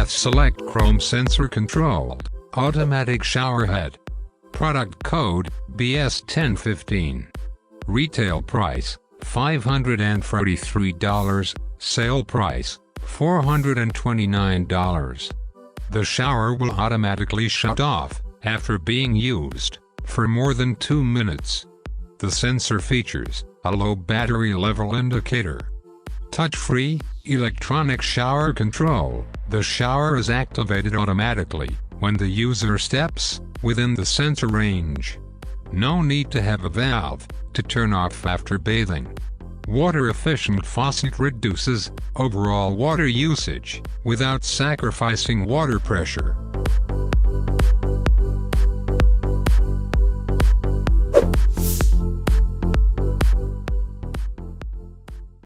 BathSelect Chrome Sensor Controlled Automatic Shower Head. Product code BS1015. Retail price $543. Sale price $429. The shower will automatically shut off after being used for more than 2 minutes. The sensor features a low battery level indicator. Touch-free, electronic shower control. The shower is activated automatically when the user steps within the sensor range. No need to have a valve to turn off after bathing. Water-efficient faucet reduces overall water usage without sacrificing water pressure.